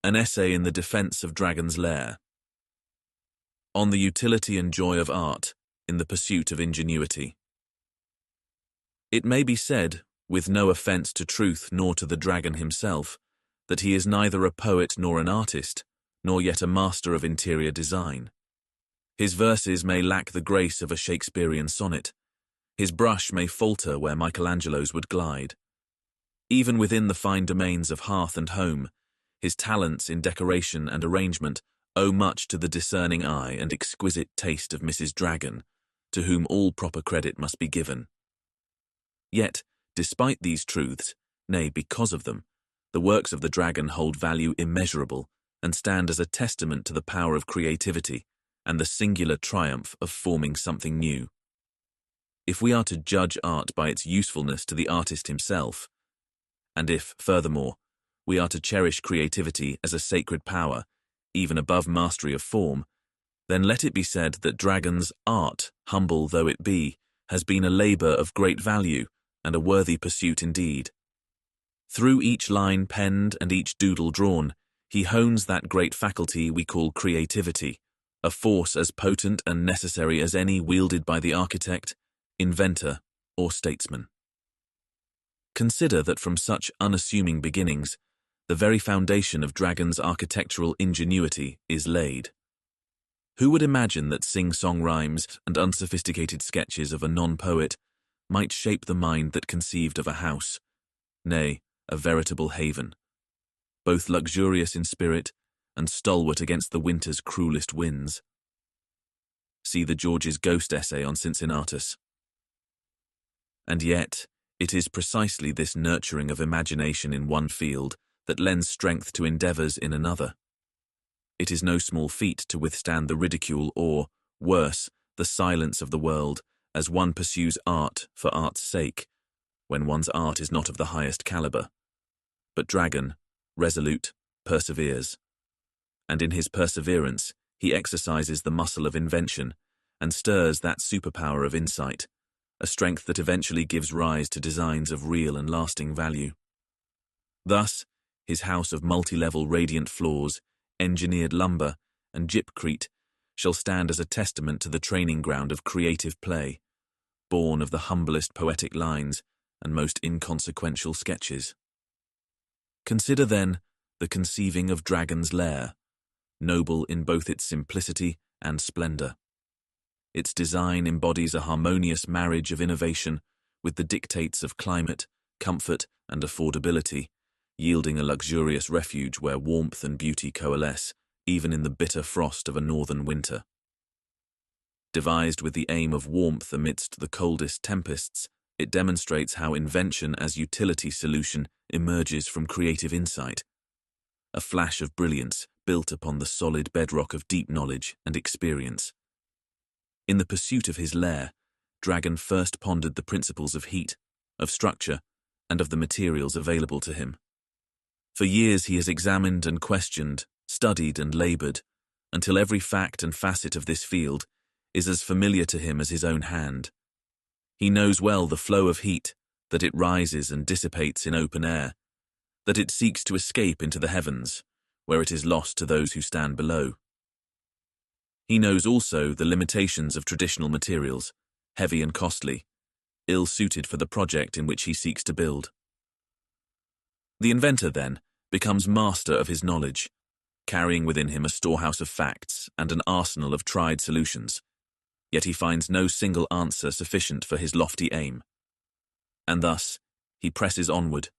An essay in the defense of Driigun's Lair. On the utility and joy of art in the pursuit of ingenuity. It may be said, with no offence to truth nor to the Driigun himself, that he is neither a poet nor an artist, nor yet a master of interior design. His verses may lack the grace of a Shakespearean sonnet. His brush may falter where Michelangelo's would glide. Even within the fine domains of hearth and home, his talents in decoration and arrangement owe much to the discerning eye and exquisite taste of Mrs. Driigun, to whom all proper credit must be given. Yet, despite these truths, nay, because of them, the works of the Driigun hold value immeasurable and stand as a testament to the power of creativity and the singular triumph of forming something new. If we are to judge art by its usefulness to the artist himself, and if, furthermore, we are to cherish creativity as a sacred power, even above mastery of form, then let it be said that Driigun's art, humble though it be, has been a labour of great value and a worthy pursuit indeed. Through each line penned and each doodle drawn, he hones that great faculty we call creativity, a force as potent and necessary as any wielded by the architect, inventor, or statesman. Consider that from such unassuming beginnings, the very foundation of Driigun's architectural ingenuity is laid. Who would imagine that sing-song rhymes and unsophisticated sketches of a non-poet might shape the mind that conceived of a house, nay, a veritable haven, both luxurious in spirit and stalwart against the winter's cruelest winds? See the George's Ghost essay on Cincinnatus. And yet, it is precisely this nurturing of imagination in one field that lends strength to endeavours in another. It is no small feat to withstand the ridicule or, worse, the silence of the world as one pursues art for art's sake, when one's art is not of the highest calibre. But Driigun, resolute, perseveres. And in his perseverance, he exercises the muscle of invention and stirs that superpower of insight, a strength that eventually gives rise to designs of real and lasting value. Thus, his house of multi-level radiant floors, engineered lumber, and Gipcrete shall stand as a testament to the training ground of creative play, born of the humblest poetic lines and most inconsequential sketches. Consider, then, the conceiving of Driigun's Lair, noble in both its simplicity and splendour. Its design embodies a harmonious marriage of innovation with the dictates of climate, comfort, and affordability, yielding a luxurious refuge where warmth and beauty coalesce, even in the bitter frost of a northern winter. Devised with the aim of warmth amidst the coldest tempests, it demonstrates how invention as utility solution emerges from creative insight, a flash of brilliance built upon the solid bedrock of deep knowledge and experience. In the pursuit of his lair, Driigun first pondered the principles of heat, of structure, and of the materials available to him. For years he has examined and questioned, studied and laboured, until every fact and facet of this field is as familiar to him as his own hand. He knows well the flow of heat, that it rises and dissipates in open air, that it seeks to escape into the heavens, where it is lost to those who stand below. He knows also the limitations of traditional materials, heavy and costly, ill-suited for the project in which he seeks to build. The inventor, then, becomes master of his knowledge, carrying within him a storehouse of facts and an arsenal of tried solutions, yet he finds no single answer sufficient for his lofty aim. And thus, he presses onward,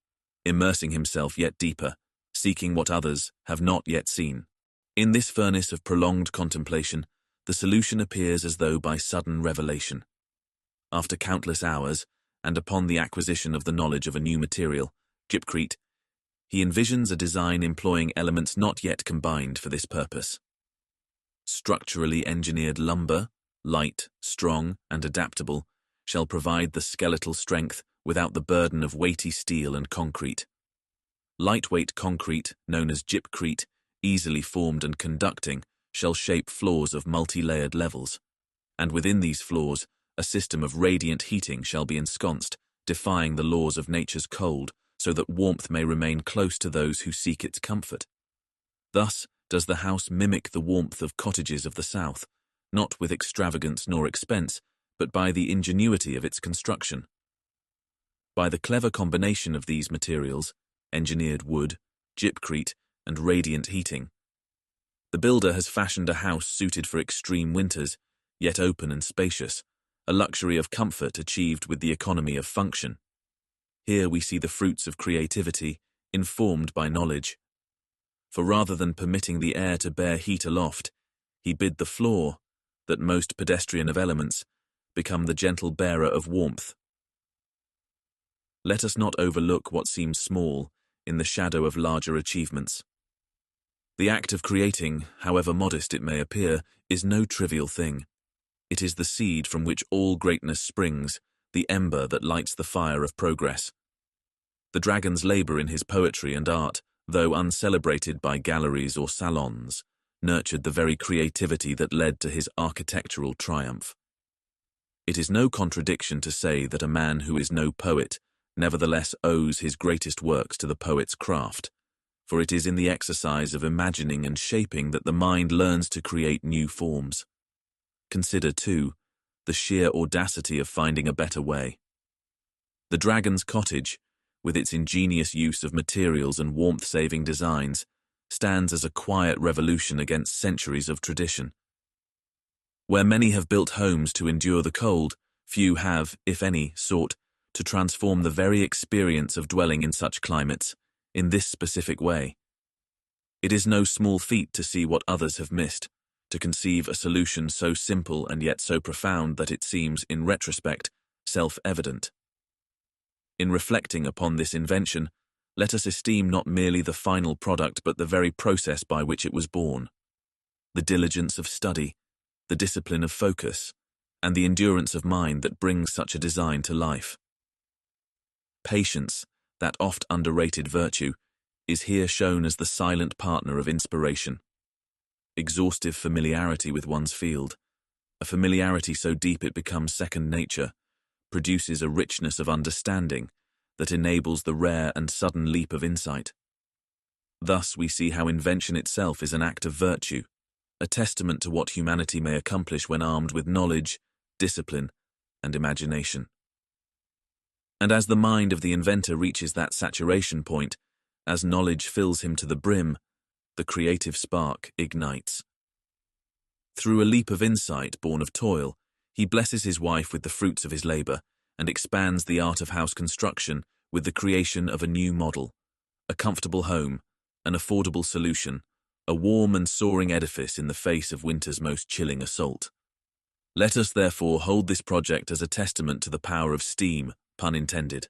immersing himself yet deeper, seeking what others have not yet seen. In this furnace of prolonged contemplation, the solution appears as though by sudden revelation. After countless hours, and upon the acquisition of the knowledge of a new material, Gipcrete, he envisions a design employing elements not yet combined for this purpose. Structurally engineered lumber, light, strong, and adaptable, shall provide the skeletal strength without the burden of weighty steel and concrete. Lightweight concrete, known as Gipcrete, easily formed and conducting, shall shape floors of multi-layered levels, and within these floors, a system of radiant heating shall be ensconced, defying the laws of nature's cold, so that warmth may remain close to those who seek its comfort. Thus does the house mimic the warmth of cottages of the south, not with extravagance nor expense, but by the ingenuity of its construction. By the clever combination of these materials, engineered wood, Gipcrete, and radiant heating, the builder has fashioned a house suited for extreme winters, yet open and spacious, a luxury of comfort achieved with the economy of function. Here we see the fruits of creativity, informed by knowledge. For rather than permitting the air to bear heat aloft, he bid the floor, that most pedestrian of elements, become the gentle bearer of warmth. Let us not overlook what seems small in the shadow of larger achievements. The act of creating, however modest it may appear, is no trivial thing. It is the seed from which all greatness springs, the ember that lights the fire of progress. The dragon's labour in his poetry and art, though uncelebrated by galleries or salons, nurtured the very creativity that led to his architectural triumph. It is no contradiction to say that a man who is no poet nevertheless owes his greatest works to the poet's craft, for it is in the exercise of imagining and shaping that the mind learns to create new forms. Consider, too, the sheer audacity of finding a better way. The dragon's cottage, with its ingenious use of materials and warmth-saving designs, stands as a quiet revolution against centuries of tradition. Where many have built homes to endure the cold, few have, if any, sought to transform the very experience of dwelling in such climates, in this specific way. It is no small feat to see what others have missed, to conceive a solution so simple and yet so profound that it seems, in retrospect, self-evident. In reflecting upon this invention, let us esteem not merely the final product but the very process by which it was born. The diligence of study, the discipline of focus, and the endurance of mind that brings such a design to life. Patience, that oft underrated virtue, is here shown as the silent partner of inspiration. Exhaustive familiarity with one's field, a familiarity so deep it becomes second nature, produces a richness of understanding that enables the rare and sudden leap of insight. Thus we see how invention itself is an act of virtue, a testament to what humanity may accomplish when armed with knowledge, discipline, and imagination. And as the mind of the inventor reaches that saturation point, as knowledge fills him to the brim, the creative spark ignites. Through a leap of insight born of toil, he blesses his wife with the fruits of his labour and expands the art of house construction with the creation of a new model, a comfortable home, an affordable solution, a warm and soaring edifice in the face of winter's most chilling assault. Let us therefore hold this project as a testament to the power of steam, pun intended.